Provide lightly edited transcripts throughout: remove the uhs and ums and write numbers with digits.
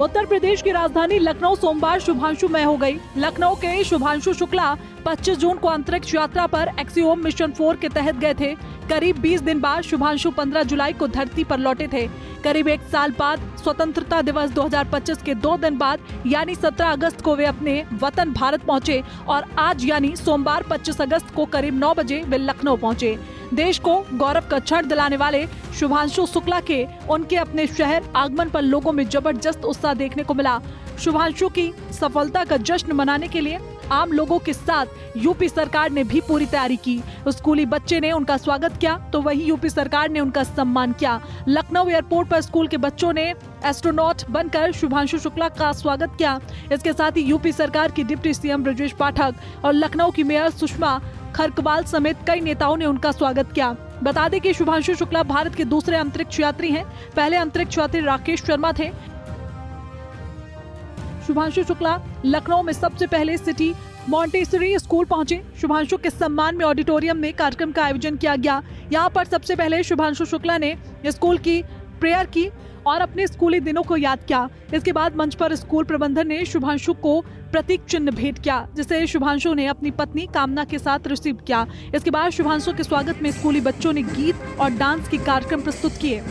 उत्तर प्रदेश की राजधानी लखनऊ सोमवार शुभांशुमय हो गई। लखनऊ के शुभांशु शुक्ला 25 जून को अंतरिक्ष यात्रा पर एक्सियोम मिशन 4 के तहत गए थे। करीब 20 दिन बाद शुभांशु 15 जुलाई को धरती पर लौटे थे। करीब एक साल बाद स्वतंत्रता दिवस 2025 के 2 दिन बाद यानी 17 अगस्त को वे अपने वतन भारत पहुंचे और आज यानी सोमवार 25 अगस्त को करीब 9 बजे वे लखनऊ पहुंचे। देश को गौरव का क्षण दिलाने वाले शुभांशु शुक्ला के उनके अपने शहर आगमन पर लोगों में जबरदस्त उत्साह देखने को मिला। शुभांशु की सफलता का जश्न मनाने के लिए आम लोगों के साथ यूपी सरकार ने भी पूरी तैयारी की। स्कूली बच्चे ने उनका स्वागत किया तो वहीं यूपी सरकार ने उनका सम्मान किया। लखनऊ एयरपोर्ट पर स्कूल के बच्चों ने एस्ट्रोनॉट बनकर शुभांशु शुक्ला का स्वागत किया। इसके साथ ही यूपी सरकार की डिप्टी सीएम ब्रजेश पाठक और लखनऊ की मेयर सुषमा खरकवाल समेत कई नेताओं ने उनका स्वागत किया। बता दें कि शुभांशु शुक्ला भारत के दूसरे अंतरिक्ष यात्री हैं। पहले अंतरिक्ष यात्री राकेश शर्मा थे। शुभांशु शुक्ला लखनऊ में सबसे पहले सिटी मॉन्टेसरी स्कूल पहुंचे। शुभांशु के सम्मान में ऑडिटोरियम में कार्यक्रम का आयोजन किया गया। यहां पर सबसे पहले शुभांशु शुक्ला ने स्कूल की प्रेयर की और अपने स्कूली दिनों को याद किया। इसके बाद मंच पर स्कूल प्रबंधन ने शुभांशु को प्रतीक चिन्ह भेंट किया, जिसे शुभांशु ने अपनी पत्नी कामना के साथ रिसीव किया। इसके बाद शुभांशु के स्वागत में स्कूली बच्चों ने गीत और डांस के कार्यक्रम प्रस्तुत किए।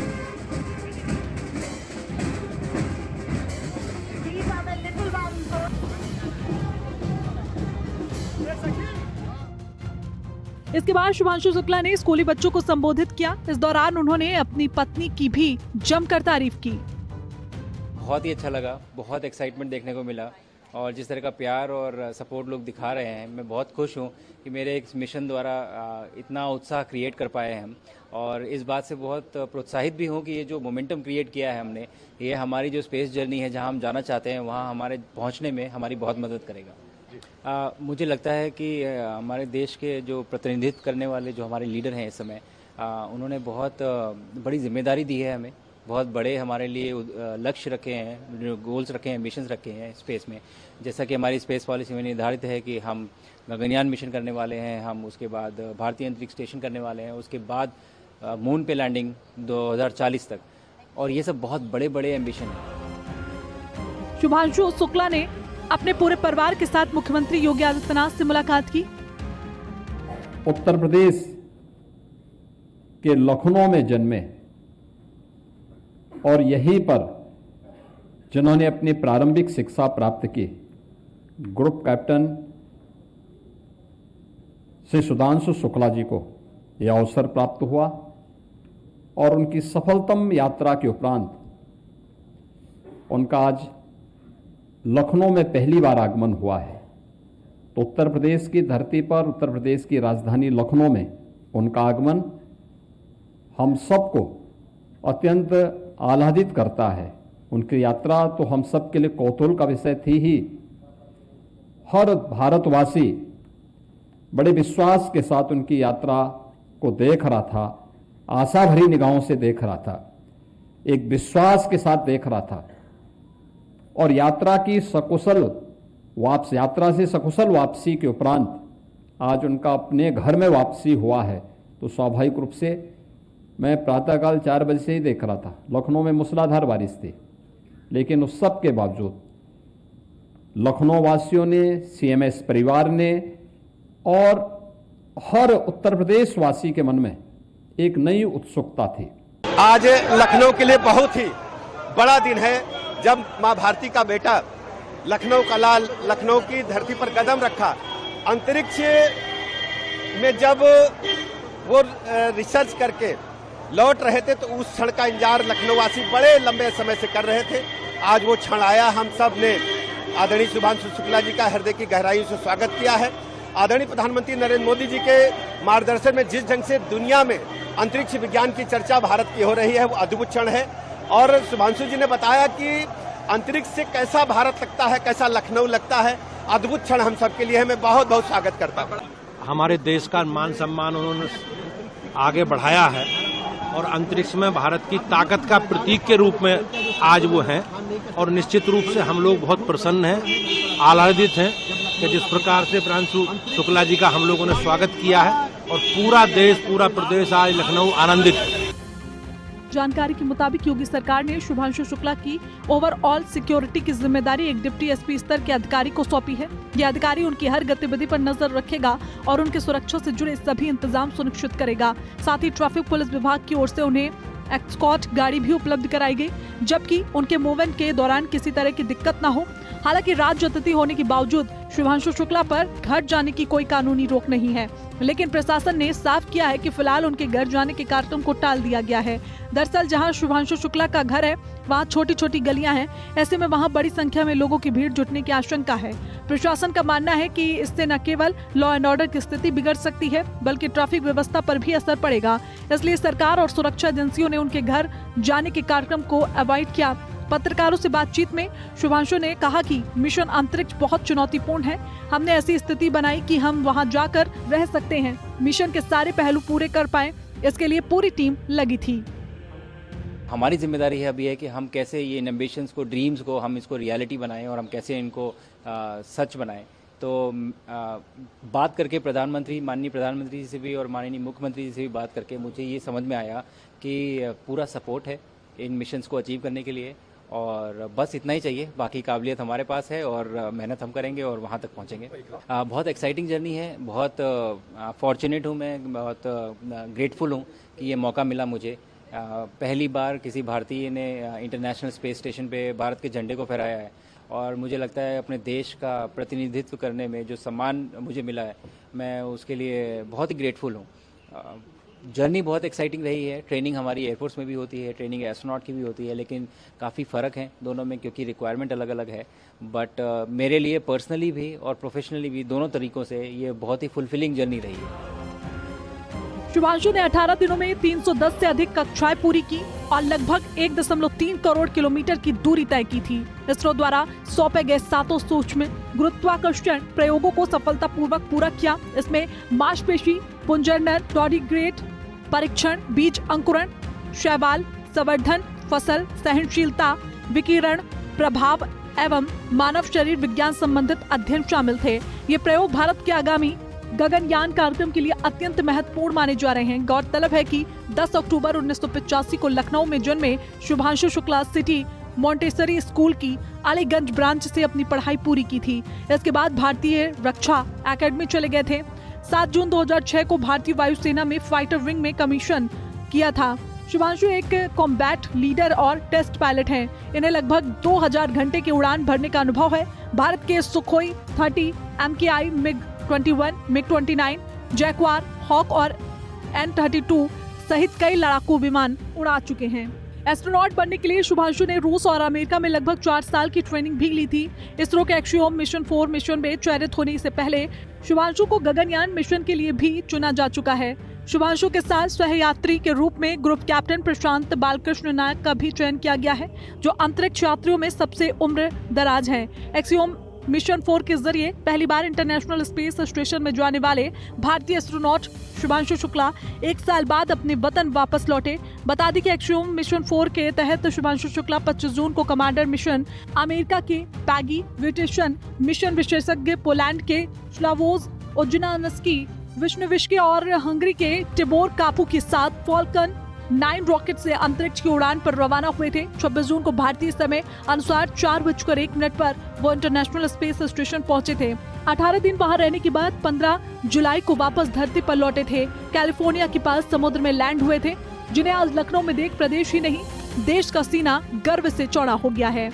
इसके बाद शुभांशु शुक्ला ने स्कूली बच्चों को संबोधित किया। इस दौरान उन्होंने अपनी पत्नी की भी जमकर तारीफ की। बहुत ही अच्छा लगा, बहुत एक्साइटमेंट देखने को मिला और जिस तरह का प्यार और सपोर्ट लोग दिखा रहे हैं, मैं बहुत खुश हूं कि मेरे एक मिशन द्वारा इतना उत्साह क्रिएट कर पाए हम और इस बात से बहुत प्रोत्साहित भी हूं कि ये जो मोमेंटम क्रिएट किया है हमने, ये हमारी जो स्पेस जर्नी है, जहां हम जाना चाहते हैं वहां हमारे पहुंचने में हमारी बहुत मदद करेगा। मुझे लगता है कि हमारे देश के जो प्रतिनिधित्व करने वाले जो हमारे लीडर हैं इस समय, उन्होंने बहुत बड़ी जिम्मेदारी दी है हमें, बहुत बड़े हमारे लिए लक्ष्य रखे हैं, गोल्स रखे हैं, मिशंस रखे हैं स्पेस में। जैसा कि हमारी स्पेस पॉलिसी में निर्धारित है कि हम गगनयान मिशन करने वाले हैं, हम उसके बाद भारतीय अंतरिक्ष स्टेशन करने वाले हैं, उसके बाद मून पे लैंडिंग 2040 तक, और ये सब बहुत बड़े बड़े एम्बिशन हैं। शुभांशु शुक्ला ने अपने पूरे परिवार के साथ मुख्यमंत्री योगी आदित्यनाथ से मुलाकात की। उत्तर प्रदेश के लखनऊ में जन्मे और यहीं पर जिन्होंने अपनी प्रारंभिक शिक्षा प्राप्त की, ग्रुप कैप्टन श्री शुभांशु शुक्ला जी को यह अवसर प्राप्त हुआ और उनकी सफलतम यात्रा के उपरांत उनका आज लखनऊ में पहली बार आगमन हुआ है। तो उत्तर प्रदेश की धरती पर, उत्तर प्रदेश की राजधानी लखनऊ में उनका आगमन हम सबको अत्यंत आह्लादित करता है। उनकी यात्रा तो हम सब के लिए कौतूहल का विषय थी ही। हर भारतवासी बड़े विश्वास के साथ उनकी यात्रा को देख रहा था, आशा भरी निगाहों से देख रहा था, एक विश्वास के साथ देख रहा था। और यात्रा की सकुशल यात्रा से सकुशल वापसी के उपरांत आज उनका अपने घर में वापसी हुआ है। तो स्वाभाविक रूप से मैं प्रातःकाल 4 बजे से ही देख रहा था। लखनऊ में मूसलाधार बारिश थी, लेकिन उस सब के बावजूद लखनऊ वासियों ने, सीएमएस परिवार ने और हर उत्तर प्रदेश वासी के मन में एक नई उत्सुकता थी। आज लखनऊ के लिए बहुत ही बड़ा दिन है, जब मां भारती का बेटा लखनऊ का लाल लखनऊ की धरती पर कदम रखा। अंतरिक्ष में जब वो रिसर्च करके लौट रहे थे तो उस क्षण का इंतजार लखनऊ वासी बड़े लंबे समय से कर रहे थे। आज वो क्षण आया। हम सब ने आदरणीय शुभांशु शुक्ला जी का हृदय की गहराइयों से स्वागत किया है। आदरणीय प्रधानमंत्री नरेंद्र मोदी जी के मार्गदर्शन में जिस ढंग से दुनिया में अंतरिक्ष विज्ञान की चर्चा भारत की हो रही है, वो अद्भुत क्षण है। और शुभांशु जी ने बताया कि अंतरिक्ष से कैसा भारत लगता है, कैसा लखनऊ लगता है। अद्भुत क्षण हम सबके लिए है। मैं बहुत बहुत स्वागत करता हूँ। हमारे देश का मान सम्मान उन्होंने आगे बढ़ाया है और अंतरिक्ष में भारत की ताकत का प्रतीक के रूप में आज वो हैं। और निश्चित रूप से हम लोग बहुत प्रसन्न हैं, आह्लादित हैं कि जिस प्रकार से शुभांशु शुक्ला जी का हम लोगों ने स्वागत किया है और पूरा देश, पूरा प्रदेश आज लखनऊ आनंदित है। जानकारी के मुताबिक योगी सरकार ने शुभांशु शुक्ला की ओवरऑल सिक्योरिटी की जिम्मेदारी एक डिप्टी एसपी स्तर के अधिकारी को सौंपी है। यह अधिकारी उनकी हर गतिविधि पर नजर रखेगा और उनकी सुरक्षा से जुड़े सभी इंतजाम सुनिश्चित करेगा। साथ ही ट्रैफिक पुलिस विभाग की ओर से उन्हें एस्कॉर्ट गाड़ी भी उपलब्ध कराई गई, जबकि उनके मूवमेंट के दौरान किसी तरह की दिक्कत न हो। हालांकि राज्य अतिथि होने के बावजूद शुभांशु शुक्ला पर घर जाने की कोई कानूनी रोक नहीं है, लेकिन प्रशासन ने साफ किया है कि फिलहाल उनके घर जाने के कार्यक्रम को टाल दिया गया है। दरअसल जहां शुभांशु शुक्ला का घर है वहां छोटी छोटी गलियां हैं, ऐसे में वहां बड़ी संख्या में लोगों की भीड़ जुटने की आशंका है। प्रशासन का मानना है कि इससे न केवल लॉ एंड ऑर्डर की स्थिति बिगड़ सकती है बल्कि ट्रैफिक व्यवस्था पर भी असर पड़ेगा। इसलिए सरकार और सुरक्षा एजेंसियों ने उनके घर जाने के कार्यक्रम को अवॉइड किया। पत्रकारों से बातचीत में शुभांशु ने कहा कि मिशन अंतरिक्ष बहुत चुनौतीपूर्ण है। हमने ऐसी स्थिति बनाई कि हम वहां जाकर रह सकते हैं, मिशन के सारे पहलू पूरे कर पाए, इसके लिए पूरी टीम लगी थी। हमारी जिम्मेदारी है अभी है कि हम कैसे ये एम्बिशंस को, ड्रीम्स को हम इसको रियलिटी बनाएं और हम कैसे इनको सच बनाएं। तो बात करके माननीय प्रधानमंत्री जी से भी और माननीय मुख्यमंत्री जी से भी बात करके मुझे ये समझ में आया कि पूरा सपोर्ट है इन मिशंस को अचीव करने के लिए, और बस इतना ही चाहिए। बाकी काबिलियत हमारे पास है और मेहनत हम करेंगे और वहाँ तक पहुँचेंगे। बहुत एक्साइटिंग जर्नी है, बहुत फॉर्चुनेट हूँ मैं, बहुत ग्रेटफुल हूँ कि ये मौका मिला मुझे। पहली बार किसी भारतीय ने इंटरनेशनल स्पेस स्टेशन पे भारत के झंडे को फहराया है और मुझे लगता है अपने देश का प्रतिनिधित्व करने में जो सम्मान मुझे मिला है मैं उसके लिए बहुत ही ग्रेटफुल हूँ। जर्नी बहुत एक्साइटिंग रही है। ट्रेनिंग हमारी एयरफोर्स में भी होती है, ट्रेनिंग एस्ट्रोनॉट की भी होती है, लेकिन काफ़ी फ़र्क है दोनों में क्योंकि रिक्वायरमेंट अलग अलग है। बट मेरे लिए पर्सनली भी और प्रोफेशनली भी दोनों तरीक़ों से ये बहुत ही फुलफिलिंग जर्नी रही है। शुभांशु ने 18 दिनों में 310 से अधिक कक्षाएं पूरी की और लगभग 1.3 करोड़ किलोमीटर की दूरी तय की थी। इसरो द्वारा सौंपे गए 7 सूक्ष्म गुरुत्वाकर्षण प्रयोगों को सफलतापूर्वक पूरा किया। इसमें मांसपेशी पुंजरनर टॉर्डिग्रेड परीक्षण, बीज अंकुरण, शैवाल संवर्धन, फसल सहनशीलता, विकिरण प्रभाव एवं मानव शरीर विज्ञान संबंधित अध्ययन शामिल थे। ये प्रयोग भारत के आगामी गगनयान कार्यक्रम के लिए अत्यंत महत्वपूर्ण माने जा रहे हैं। गौरतलब है कि 10 अक्टूबर 1985 को लखनऊ में जन्मे Shubhanshu Shukla city Montessori school की अलीगंज ब्रांच से अपनी पढ़ाई पूरी की थी। इसके बाद भारतीय रक्षा एकेडमी चले गए थे। 7 जून 2006 को भारतीय वायुसेना में फाइटर विंग में कमीशन किया था। शुभांशु एक कॉम्बैट लीडर और टेस्ट पायलट हैं। इन्हें लगभग 2000 घंटे की उड़ान भरने का अनुभव है। भारत के Sukhoi 30, MKI, MiG-21, MiG-29, जैक्वार, hoc और N-32 सहित कई लड़ाकू विमान उड़ा चुके हैं। एस्ट्रोनॉट बनने के लिए शुभांशु ने रूस और अमेरिका में लगभग 4 साल की ट्रेनिंग भी ली थी। इसरो के एक्सियोम मिशन 4 मिशन में चयनित होने से पहले शुभांशु को गगनयान मिशन के लिए भी चुना जा चुका है। शुभांशु के साथ सहयात्री के रूप में ग्रुप कैप्टन प्रशांत बालकृष्ण नायक का भी चयन किया गया है, जो अंतरिक्ष यात्रियों में सबसे उम्र दराज हैं। एक्सियोम मिशन 4 के जरिए पहली बार इंटरनेशनल स्पेस स्टेशन में जाने वाले भारतीय एस्ट्रोनॉट शुभांशु शुक्ला 1 साल बाद अपने वतन वापस लौटे। बता दें कि एक्सियोम मिशन 4 के तहत शुभांशु शुक्ला 25 जून को कमांडर मिशन अमेरिका के पैगी विटेशन मिशन विशेषज्ञ पोलैंड के स्लावोज ओजनानस्की विष्णुविश्के और हंगरी के टिबोर कापू के साथ फॉल्कन 9 रॉकेट से अंतरिक्ष की उड़ान पर रवाना हुए थे। 26 जून को भारतीय समय अनुसार 4:01 पर वो इंटरनेशनल स्पेस स्टेशन पहुंचे थे। 18 दिन वहां रहने के बाद 15 जुलाई को वापस धरती पर लौटे थे। कैलिफोर्निया के पास समुद्र में लैंड हुए थे, जिन्हें आज लखनऊ में देख प्रदेश ही नहीं देश का सीना गर्व से चौड़ा हो गया है।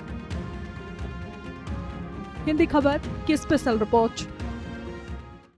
हिंदी खबर की स्पेशल रिपोर्ट।